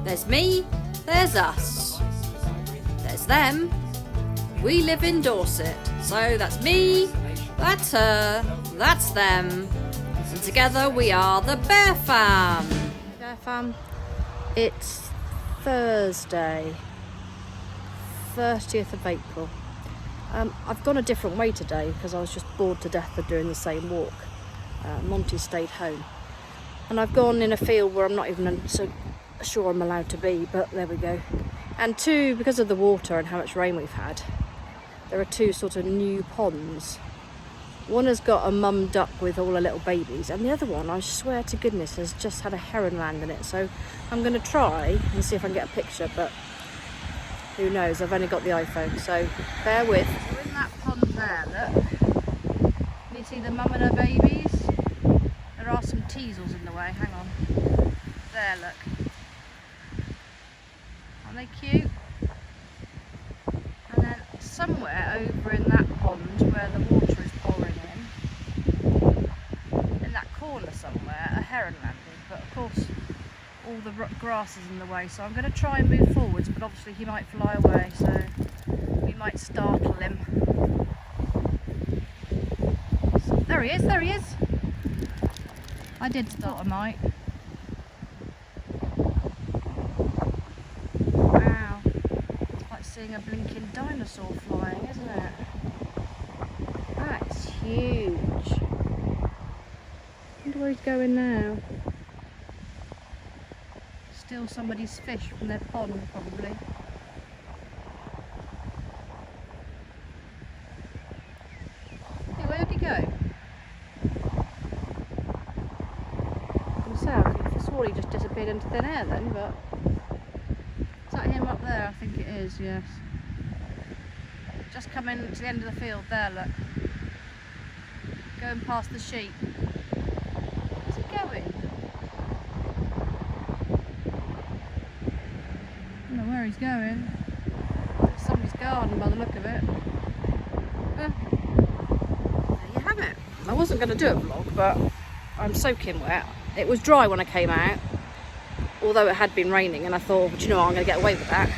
There's me, there's us. There's them. We live in Dorset. So that's me, that's her, that's them. And together we are the Bear Fam. Bear Fam, it's Thursday, 30th of April. I've gone a different way today because I was just bored to death of doing the same walk. Monty stayed home. And I've gone in a field where I'm not even so sure I'm allowed to be, but there we go. And two, because of the water and how much rain we've had, there are two sort of new ponds. One has got a mum duck with all her little babies, and the other one, I swear to goodness, has just had a heron land in it. So I'm going to try and see if I can get a picture, but who knows? I've only got the iPhone, so bear with. We're in that pond there, look. Can you see the mum and her babies? There are some teasels in the way, hang on. There, look. Aren't they cute? And then somewhere over in that pond where the water is pouring in that corner somewhere, a heron landed. But of course, all the grass is in the way, so I'm going to try and move forwards, but obviously he might fly away, so we might startle him. So, there he is, there he is. I did thought I might. Wow. It's like seeing a blinking dinosaur flying, isn't it? That's huge. I wonder where he's going now. Steal somebody's fish from their pond, probably. Hey, where'd he go? I swore he just disappeared into thin air then, but is that him up there? I think it is, yes. Just come in to the end of the field there, look. Going past the sheep. Where's he going? I don't know where he's going. It's somebody's garden by the look of it. There you have it. I wasn't going to do a vlog, but I'm soaking wet. It was dry when I came out, although it had been raining, and I thought, do you know what, I'm going to get away with that.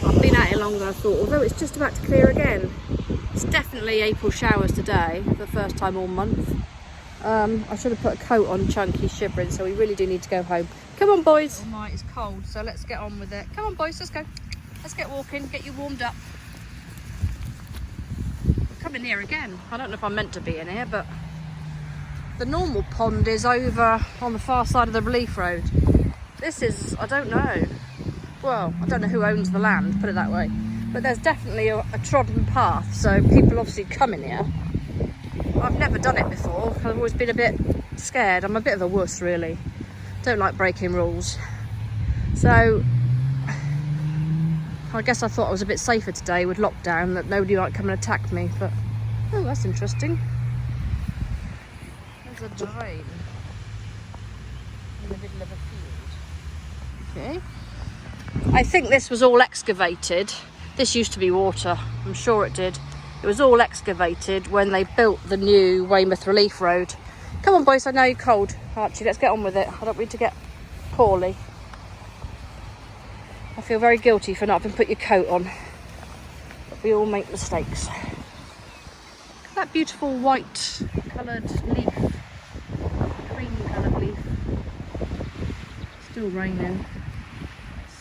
I've been out here longer than I thought, although it's just about to clear again. It's definitely April showers today, for the first time all month. I should have put a coat on Chunky, he's shivering, so we really do need to go home. Come on, boys. All night is cold, so let's get on with it. Come on, boys, let's go. Let's get walking, get you warmed up. We're coming here again. I don't know if I'm meant to be in here, but the normal pond is over on the far side of the Relief Road. This is, I don't know. Well, I don't know who owns the land, put it that way. But there's definitely a trodden path, so people obviously come in here. I've never done it before. I've always been a bit scared. I'm a bit of a wuss, really. Don't like breaking rules. So I guess I thought I was a bit safer today with lockdown, that nobody might come and attack me, but oh, that's interesting. There's a drain in the middle of a field. Okay. I think this was all excavated. This used to be water, I'm sure it did. It was all excavated when they built the new Weymouth Relief Road. Come on, boys, I know you're cold. Archie, let's get on with it. I don't want you to get poorly. I feel very guilty for not having put your coat on. But we all make mistakes. Look at that beautiful white coloured leaf. Cream coloured leaf. Still raining.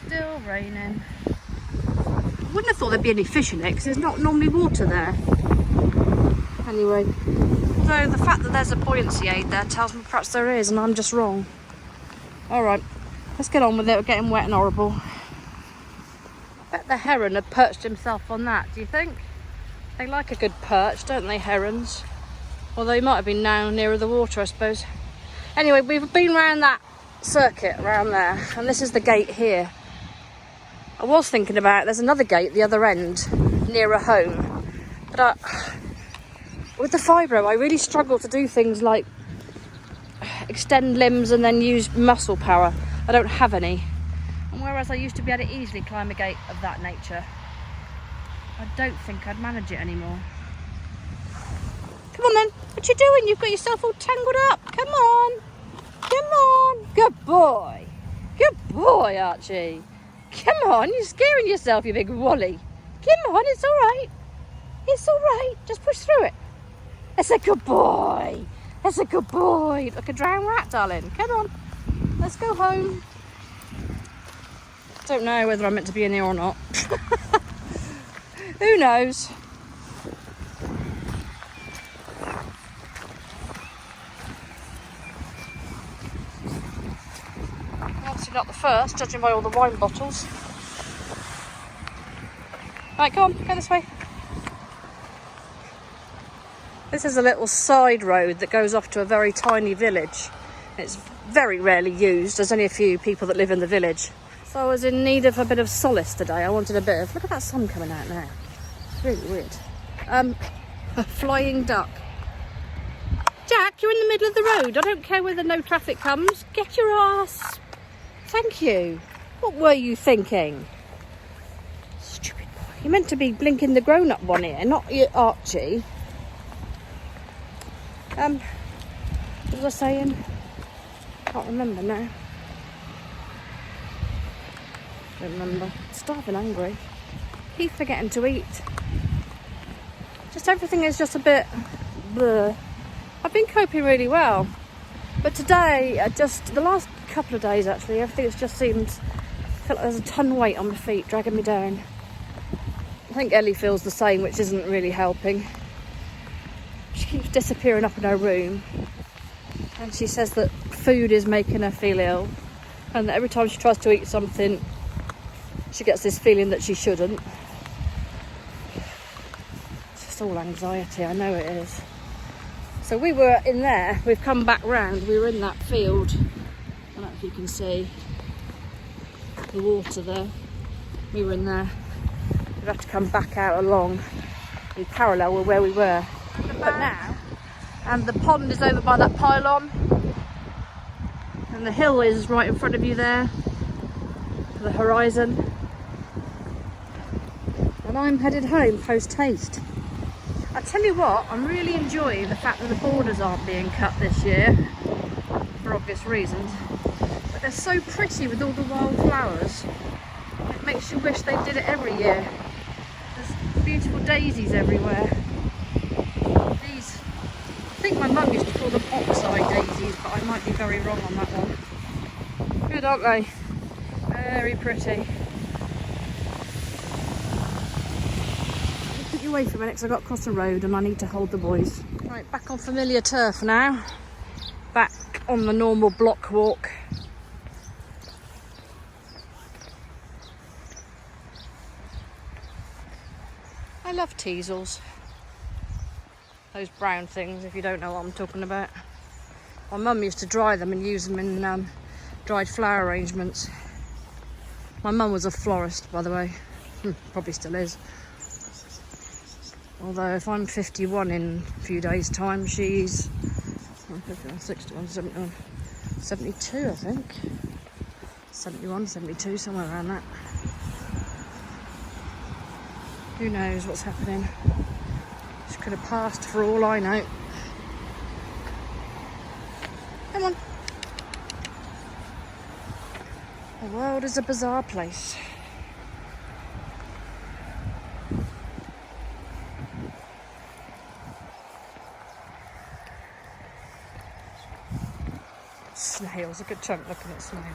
Still raining. I wouldn't have thought there'd be any fish in it because there's not normally water there. Anyway, so the fact that there's a buoyancy aid there tells me perhaps there is and I'm just wrong. Alright, let's get on with it. We're getting wet and horrible. I bet the heron had perched himself on that, do you think? They like a good perch, don't they, herons? Although he might have been now nearer the water, I suppose. Anyway, we've been round that circuit around there, and this is the gate here. I was thinking about, there's another gate at the other end, nearer home. But with the fibro, I really struggle to do things like extend limbs and then use muscle power. I don't have any. And whereas I used to be able to easily climb a gate of that nature, I don't think I'd manage it anymore. Come on then, what you doing? You've got yourself all tangled up. Come on. Come on. Good boy. Good boy. boy, Archie. Come on, you're scaring yourself, you big wally. Come on, it's all right. It's all right. Just push through it. That's a good boy. That's a good boy. Like a drowned rat, darling. Come on. Let's go home. Don't know whether I'm meant to be in here or not. Who knows? Obviously not the first, judging by all the wine bottles. Right, come on, go this way. This is a little side road that goes off to a very tiny village. It's very rarely used. There's only a few people that live in the village. So I was in need of a bit of solace today. I wanted a bit of... Look at that sun coming out now. It's really weird. A flying duck. Jack, you're in the middle of the road. I don't care whether no traffic comes. Get your ass. Thank you. What were you thinking? Stupid boy. You're meant to be blinking the grown-up one here, not your Archie. What was I saying? Can't remember now. Don't remember. Starving hungry. Keep forgetting to eat. Just everything is just a bit blur. I've been coping really well. But today, just the last couple of days actually, everything has just seemed, I feel like there's a ton weight on my feet dragging me down. I think Ellie feels the same, which isn't really helping. She keeps disappearing up in her room. And she says that food is making her feel ill. And that every time she tries to eat something, she gets this feeling that she shouldn't. It's just all anxiety, I know it is. So we were in there, we've come back round, we were in that field. I don't know if you can see the water there. We were in there. We've had to come back out along in parallel with where we were. But now, and the pond is over by that pylon. And the hill is right in front of you there, the horizon. And I'm headed home post-haste. I tell you what, I'm really enjoying the fact that the borders aren't being cut this year, for obvious reasons. But they're so pretty with all the wild flowers. It makes you wish they did it every year. There's beautiful daisies everywhere. These, I think my mum used to call them oxeye daisies, but I might be very wrong on that one. Good, aren't they? Very pretty. Put you away for a minute because I've got to cross the road and I need to hold the boys. Right, back on familiar turf now. Back on the normal block walk. I love teasels. Those brown things, if you don't know what I'm talking about. My mum used to dry them and use them in dried flower arrangements. My mum was a florist, by the way. Probably still is. Although if I'm 51 in a few days' time, she's 51, 61, 71, 72, I think. 71, 72, somewhere around that. Who knows what's happening? She could have passed for all I know. Come on. The world is a bizarre place. Snails, a good chunk looking at snails.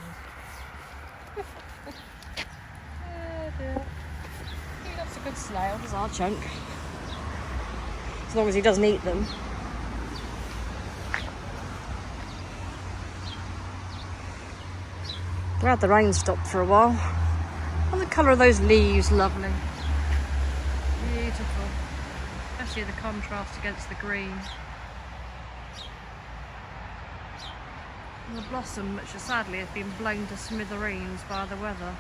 Oh dear. He loves a good snail, there's our chunk. As long as he doesn't eat them. Glad the rain stopped for a while. And the colour of those leaves, lovely. Beautiful. Especially the contrast against the green. And the blossom, which sadly has been blown to smithereens by the weather.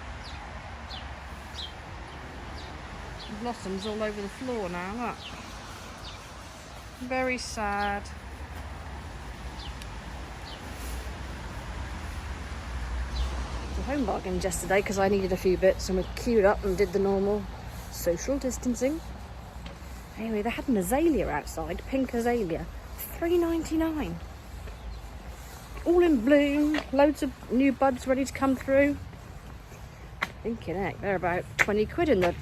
The blossoms all over the floor now, look. Very sad. Home bargains yesterday because I needed a few bits and we queued up and did the normal social distancing. Anyway, they had an azalea outside, pink azalea, $3.99. All in bloom, loads of new buds ready to come through. Thinking heck, they're about 20 quid in the,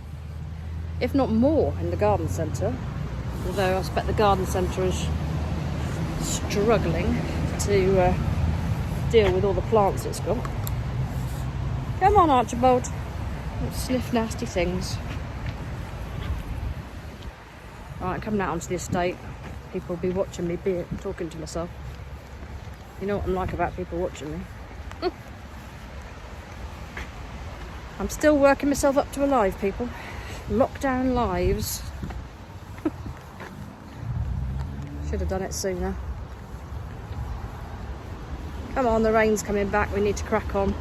if not more, in the garden centre. Although I expect the garden centre is struggling to deal with all the plants it's got. Come on, Archibald. Don't sniff nasty things. Alright, coming out onto the estate. People will be watching me talking to myself. You know what I'm like about people watching me. I'm still working myself up to a live, people. Lockdown lives. Should have done it sooner. Come on, the rain's coming back. We need to crack on.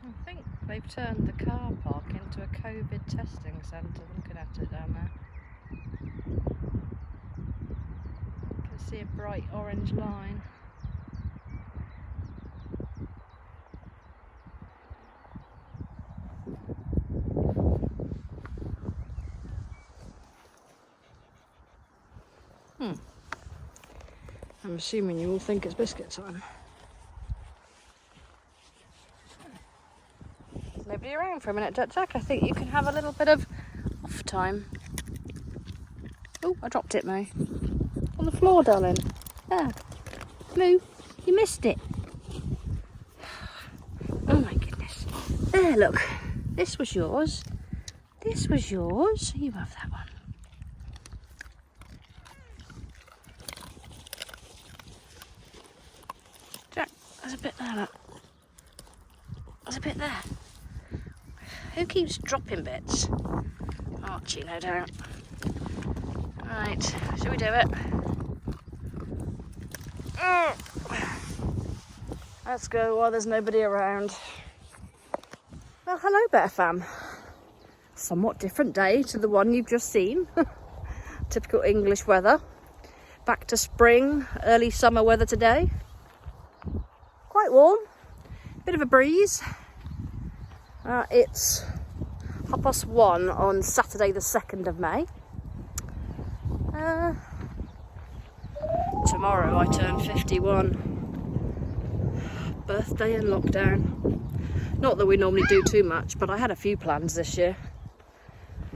I think they've turned the car park into a COVID testing centre, looking at it down there. You can see a bright orange line. I'm assuming you all think it's biscuit time. There's nobody around for a minute, Jack. I think you can have a little bit of off time. Oh, I dropped it, Moo. On the floor, darling. There. Moo, you missed it. Oh my goodness. There, look. This was yours. This was yours. You have that one. Jack, there's a bit there, look. There's a bit there. Who keeps dropping bits? Archie, no doubt. Right, shall we do it? Let's go while there's nobody around. Well, hello, Bear Fam. Somewhat different day to the one you've just seen. Typical English weather. Back to spring, early summer weather today. Quite warm. Bit of a breeze. It's 1:30 on Saturday the 2nd of May. Tomorrow I turn 51. Birthday and lockdown. Not that we normally do too much, but I had a few plans this year.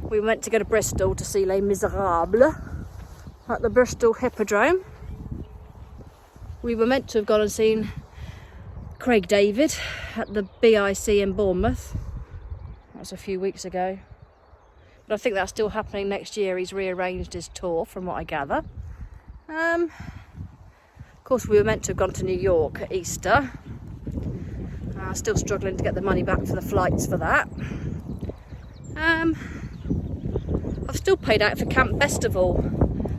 We went to go to Bristol to see Les Miserables at the Bristol Hippodrome. We were meant to have gone and seen Craig David at the BIC in Bournemouth. That was a few weeks ago. But I think that's still happening next year. He's rearranged his tour, from what I gather. Of course, we were meant to have gone to New York at Easter. Still struggling to get the money back for the flights for that. I've still paid out for Camp Festival,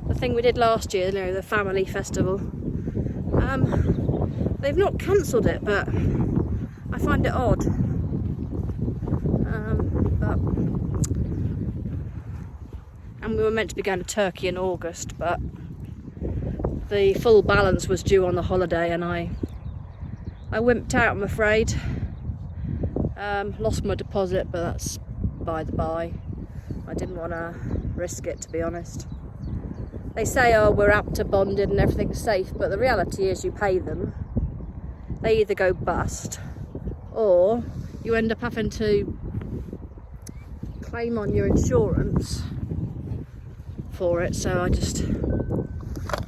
the thing we did last year, you know, the family festival. They've not cancelled it, but I find it odd. And we were meant to be going to Turkey in August, but the full balance was due on the holiday, and I wimped out, I'm afraid. Lost my deposit, but that's by the by. I didn't want to risk it, to be honest. They say, oh, we're APTA bonded and everything's safe, but the reality is you pay them. They either go bust, or you end up having to claim on your insurance for it, so I just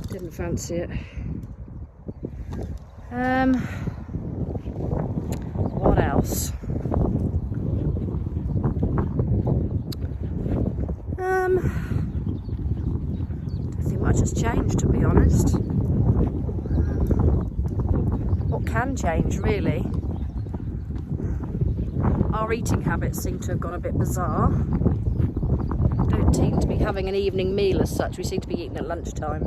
didn't fancy it. What else? Don't think much has changed, to be honest. What can change, really, are our eating habits seem to have gone a bit bizarre. We don't seem to be having an evening meal as such. We seem to be eating at lunchtime.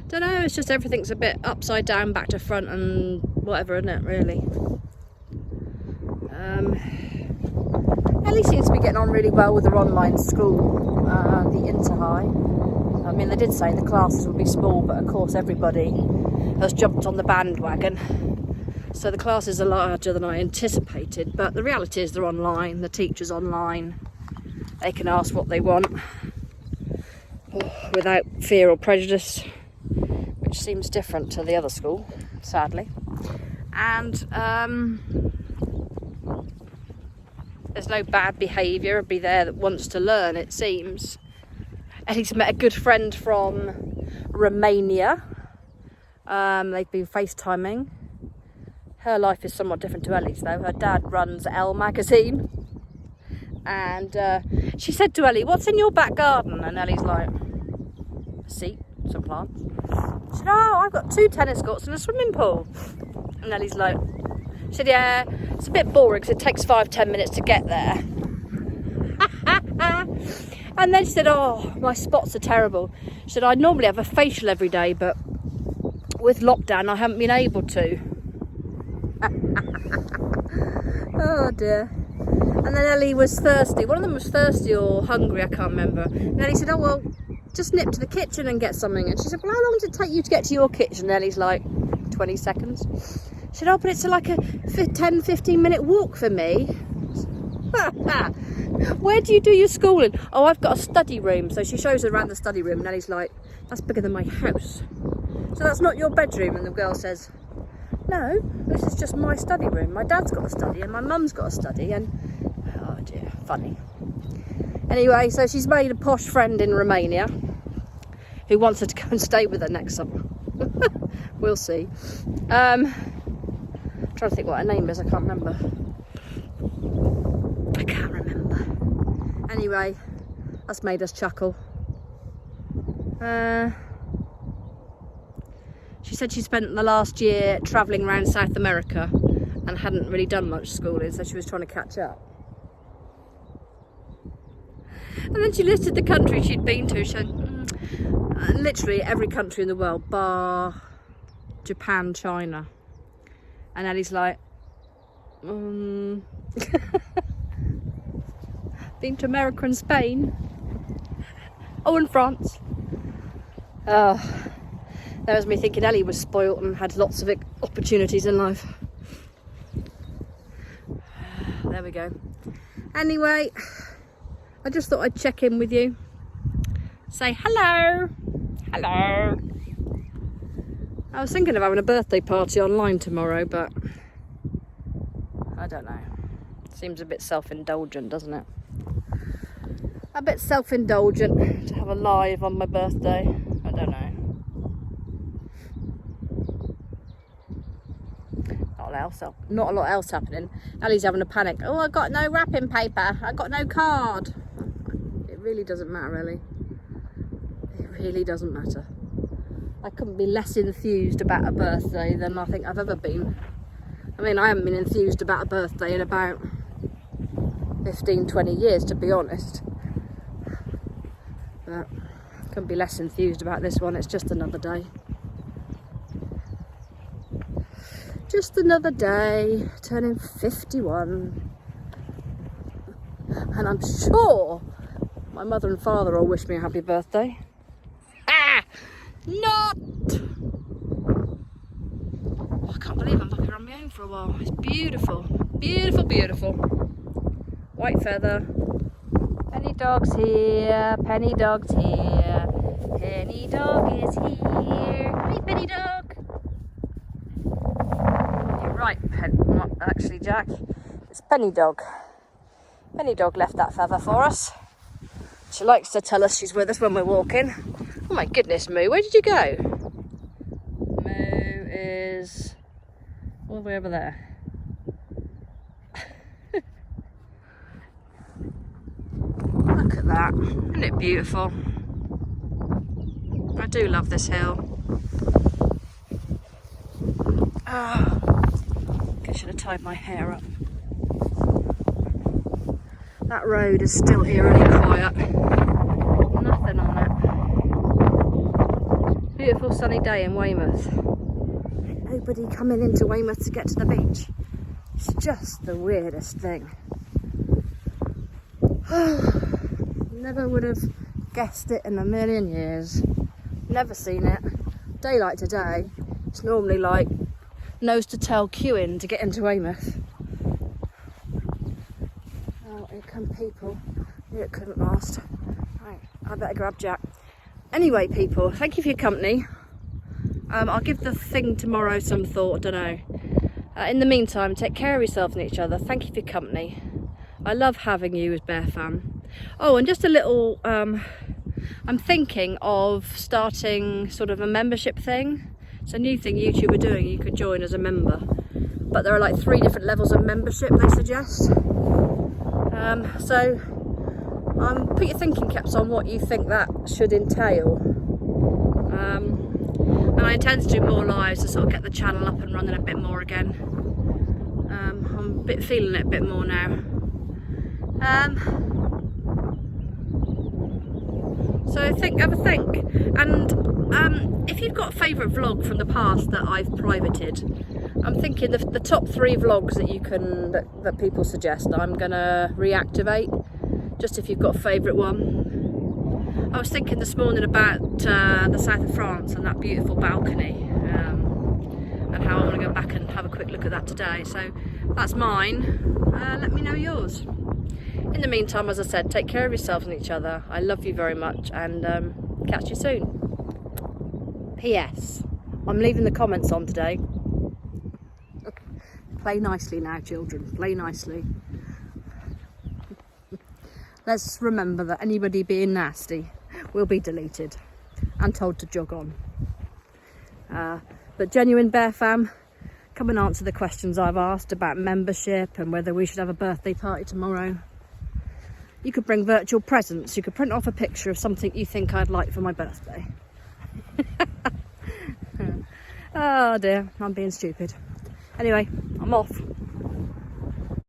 Don't know, it's just everything's a bit upside down, back to front and whatever, isn't it, really? Ellie seems to be getting on really well with her online school, the Interhigh. I mean, they did say the classes would be small, but of course everybody has jumped on the bandwagon. So the classes are larger than I anticipated, but the reality is they're online, the teacher's online. They can ask what they want without fear or prejudice, which seems different to the other school, sadly. And there's no bad behaviour. Everybody there that wants to learn, it seems. Ellie's met a good friend from Romania. They've been FaceTiming. Her life is somewhat different to Ellie's though. Her dad runs Elle magazine. And she said to Ellie, "What's in your back garden?" And Ellie's like, "A seat, some plants." She said, "Oh, I've got 2 tennis courts and a swimming pool." And Ellie's like, she said, "Yeah, it's a bit boring because it takes 5-10 minutes to get there." And then she said, "Oh, my spots are terrible." She said, "I normally have a facial every day, but with lockdown I haven't been able to." Oh dear. And then Ellie was thirsty. One of them was thirsty or hungry, I can't remember. And Ellie said, "Oh well, just nip to the kitchen and get something." And she said, "Well, how long does it take you to get to your kitchen?" And Ellie's like, 20 seconds. She said, "Oh, but it's like a 10-15 minute walk for me." "Where do you do your schooling?" "Oh, I've got a study room." So she shows her around the study room and Ellie's like, "That's bigger than my house. So that's not your bedroom?" And the girl says, "No, this is just my study room. My dad's got a study and my mum's got a study." And oh dear, funny. Anyway, so she's made a posh friend in Romania who wants her to go and stay with her next summer. We'll see. Trying to think what her name is, I can't remember. Anyway, that's made us chuckle. She said she spent the last year travelling around South America and hadn't really done much schooling, so she was trying to catch up. And then she listed the countries she'd been to. She said, literally every country in the world, bar Japan, China. And Ellie's like, been to America and Spain. Oh, and France. Oh, that was me thinking Ellie was spoilt and had lots of opportunities in life. There we go. Anyway, I just thought I'd check in with you. Say hello. Hello. I was thinking of having a birthday party online tomorrow, but I don't know. Seems a bit self-indulgent, doesn't it? A bit self-indulgent to have a live on my birthday. I don't know. Not a lot else happening. Ellie's having a panic. "Oh, I got no wrapping paper. I got no card." It really doesn't matter, Ellie. It really doesn't matter. I couldn't be less enthused about a birthday than I think I've ever been. I mean, I haven't been enthused about a birthday in about 15-20 years, to be honest. But I couldn't be less enthused about this one. It's just another day. Just another day, turning 51. And I'm sure my mother and father will wish me a happy birthday. Ah! Not! Oh, I can't believe I'm back around my own for a while. It's beautiful. Beautiful, beautiful. White feather. Penny dog's here. Penny dog's here. Penny dog is here. Hey, Penny dog. You're right, not actually, Jack. It's Penny dog. Penny dog left that feather for us. She likes to tell us she's with us when we're walking. Oh my goodness, Moo, where did you go? Moo is all the way over there. Look at that, isn't it beautiful? I do love this hill. Oh, I should have tied my hair up. That road is still eerily quiet. Nothing on it. Beautiful sunny day in Weymouth. Nobody coming into Weymouth to get to the beach. It's just the weirdest thing. Never would have guessed it in a million years. Never seen it. Day like today, it's normally like nose to tail queuing to get into Weymouth. Oh, here come people. Knew it couldn't last. Right, I better grab Jack. Anyway, people, thank you for your company. I'll give the thing tomorrow some thought, I don't know. In the meantime, take care of yourself and each other. Thank you for your company. I love having you as Bear Fam. Oh, and just a little, I'm thinking of starting sort of a membership thing. It's a new thing YouTube are doing, you could join as a member. But there are like 3 different levels of membership they suggest. So put your thinking caps on what you think that should entail. And I intend to do more lives to sort of get the channel up and running a bit more again. I'm a bit feeling it a bit more now. So have a think. And if you've got a favourite vlog from the past that I've privated, I'm thinking the top 3 vlogs that you can that people suggest I'm gonna reactivate. Just if you've got a favourite one. I was thinking this morning about the south of France and that beautiful balcony, and how I want to go back and have a quick look at that today. So that's mine. Let me know yours. In the meantime, as I said, take care of yourselves and each other. I love you very much, and catch you soon. P.S. I'm leaving the comments on today. Play nicely now, children. Play nicely. Let's remember that anybody being nasty will be deleted and told to jog on. But genuine Bear Fam, come and answer the questions I've asked about membership and whether we should have a birthday party tomorrow. You could bring virtual presents. You could print off a picture of something you think I'd like for my birthday. Oh dear, I'm being stupid. Anyway, I'm off.